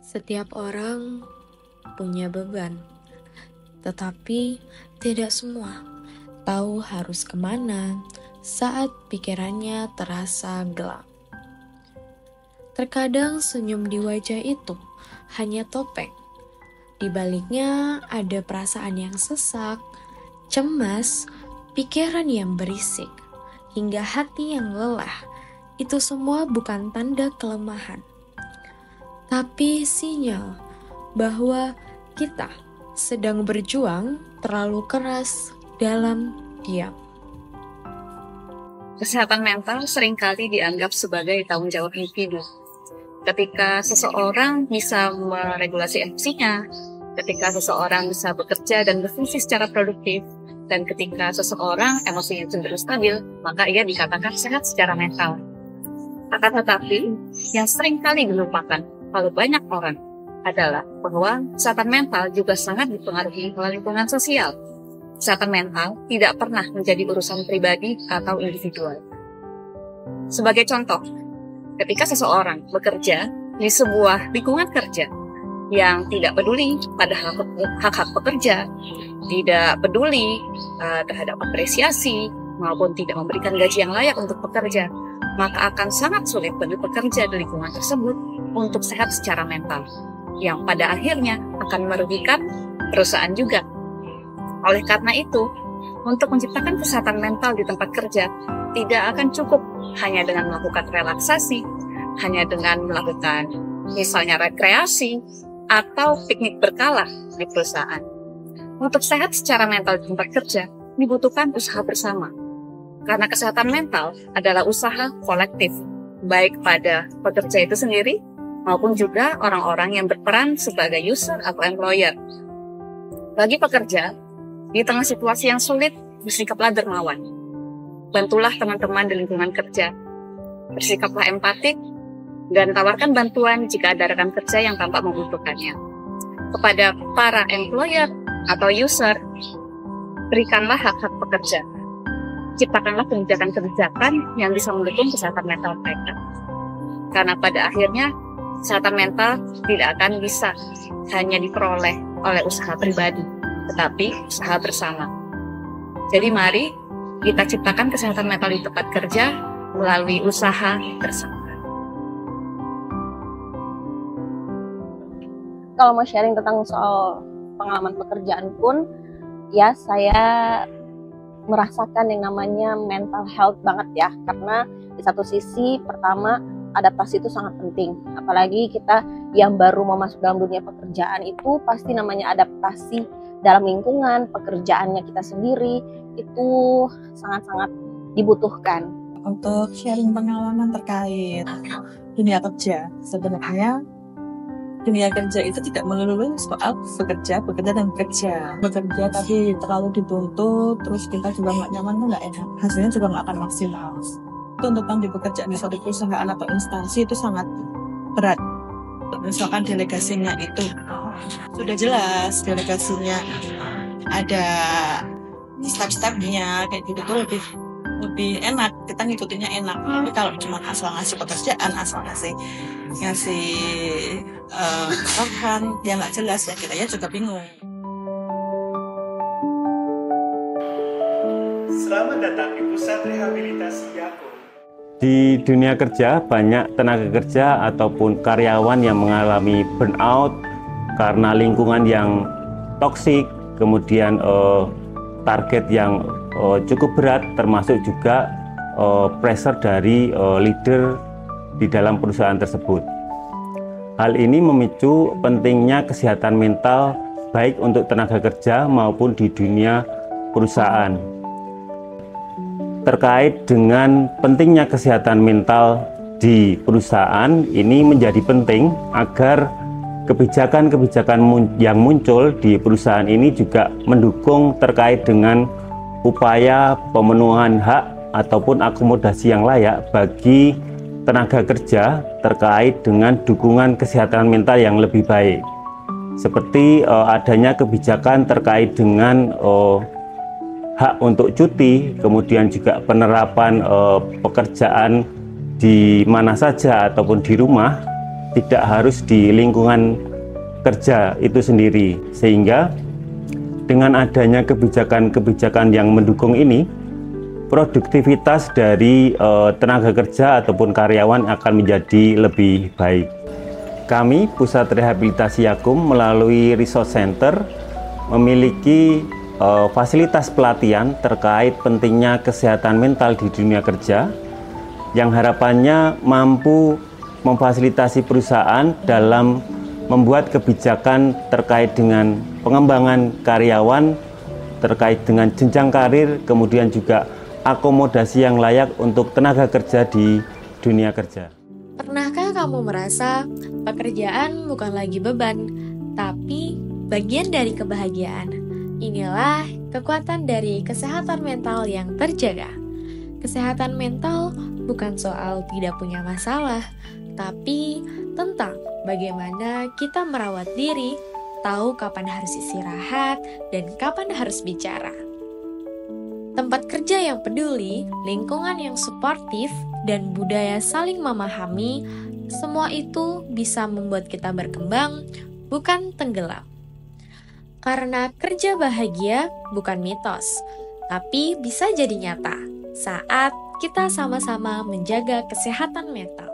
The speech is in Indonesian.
Setiap orang punya beban, tetapi tidak semua tahu harus kemana saat pikirannya terasa gelap. Terkadang senyum di wajah itu hanya topeng. Di baliknya ada perasaan yang sesak, cemas, pikiran yang berisik, hingga hati yang lelah. Itu semua bukan tanda kelemahan, tapi sinyal bahwa kita sedang berjuang terlalu keras dalam diam. Kesehatan mental seringkali dianggap sebagai tanggung jawab individu. Ketika seseorang bisa meregulasi emosinya, ketika seseorang bisa bekerja dan berfungsi secara produktif, dan ketika seseorang emosinya cenderung stabil, maka ia dikatakan sehat secara mental. Akan tetapi, yang seringkali dilupakan oleh banyak orang adalah bahwa kesehatan mental juga sangat dipengaruhi oleh lingkungan sosial. Kesehatan mental tidak pernah menjadi urusan pribadi atau individual. Sebagai contoh, ketika seseorang bekerja di sebuah lingkungan kerja yang tidak peduli pada hak-hak pekerja, tidak peduli terhadap apresiasi, maupun tidak memberikan gaji yang layak untuk pekerja, maka akan sangat sulit bagi pekerja di lingkungan tersebut untuk sehat secara mental, yang pada akhirnya akan merugikan perusahaan juga. Oleh karena itu, untuk menciptakan kesehatan mental di tempat kerja, tidak akan cukup hanya dengan melakukan relaksasi, hanya dengan melakukan misalnya rekreasi, atau piknik berkala di perusahaan. Untuk sehat secara mental di tempat kerja, dibutuhkan usaha bersama. Karena kesehatan mental adalah usaha kolektif, baik pada pekerja itu sendiri, maupun juga orang-orang yang berperan sebagai user atau employer. Bagi pekerja, di tengah situasi yang sulit, bersikaplah dermawan. Bantulah teman-teman di lingkungan kerja. Bersikaplah empatik, dan tawarkan bantuan jika ada rekan kerja yang tampak membutuhkannya. Kepada para employer atau user, berikanlah hak-hak pekerja. Ciptakanlah kebijakan-kebijakan yang bisa mendukung kesehatan mental mereka. Karena pada akhirnya, kesehatan mental tidak akan bisa hanya diperoleh oleh usaha pribadi, tetapi usaha bersama. Jadi mari kita ciptakan kesehatan mental di tempat kerja melalui usaha bersama. Kalau mau sharing tentang soal pengalaman pekerjaan pun, ya saya merasakan yang namanya mental health banget ya, karena di satu sisi pertama adaptasi itu sangat penting, apalagi kita yang baru mau masuk dalam dunia pekerjaan itu pasti namanya adaptasi dalam lingkungan pekerjaannya kita sendiri itu sangat-sangat dibutuhkan. Untuk sharing pengalaman terkait dunia kerja, sebenarnya dunia kerja itu tidak melulu soal bekerja dan bekerja tapi terlalu dituntut, terus kita juga nggak nyaman, nggak enak, hasilnya juga nggak akan maksimal. Tuntutan di pekerjaan di suatu perusahaan atau instansi itu sangat berat. Misalkan delegasinya itu sudah jelas, delegasinya ada step-stepnya kayak gitu tuh lebih enak, kita ngikutinnya enak. Tapi kalau cuma asal ngasih pekerjaan, asal ngasih arahan yang nggak jelas, ya kita juga bingung. Selamat datang di Pusat Rehabilitasi Yako. Di dunia kerja, banyak tenaga kerja ataupun karyawan yang mengalami burnout karena lingkungan yang toksik, kemudian target yang cukup berat, termasuk juga pressure dari leader di dalam perusahaan tersebut. Hal ini memicu pentingnya kesehatan mental baik untuk tenaga kerja maupun di dunia perusahaan. Terkait dengan pentingnya kesehatan mental di perusahaan, ini menjadi penting agar kebijakan-kebijakan yang muncul di perusahaan ini juga mendukung terkait dengan upaya pemenuhan hak ataupun akomodasi yang layak bagi tenaga kerja terkait dengan dukungan kesehatan mental yang lebih baik, seperti adanya kebijakan terkait dengan hak untuk cuti, kemudian juga penerapan pekerjaan di mana saja ataupun di rumah, tidak harus di lingkungan kerja itu sendiri. Sehingga dengan adanya kebijakan-kebijakan yang mendukung ini, produktivitas dari tenaga kerja ataupun karyawan akan menjadi lebih baik. Kami, Pusat Rehabilitasi Yakum, melalui Resource Center memiliki fasilitas pelatihan terkait pentingnya kesehatan mental di dunia kerja, yang harapannya mampu memfasilitasi perusahaan dalam membuat kebijakan terkait dengan pengembangan karyawan, terkait dengan jenjang karir, kemudian juga akomodasi yang layak untuk tenaga kerja di dunia kerja. Pernahkah kamu merasa pekerjaan bukan lagi beban, tapi bagian dari kebahagiaan? Inilah kekuatan dari kesehatan mental yang terjaga. Kesehatan mental bukan soal tidak punya masalah, tapi tentang bagaimana kita merawat diri, tahu kapan harus istirahat, dan kapan harus bicara. Tempat kerja yang peduli, lingkungan yang suportif, dan budaya saling memahami, semua itu bisa membuat kita berkembang, bukan tenggelam. Karena kerja bahagia bukan mitos, tapi bisa jadi nyata saat kita sama-sama menjaga kesehatan mental.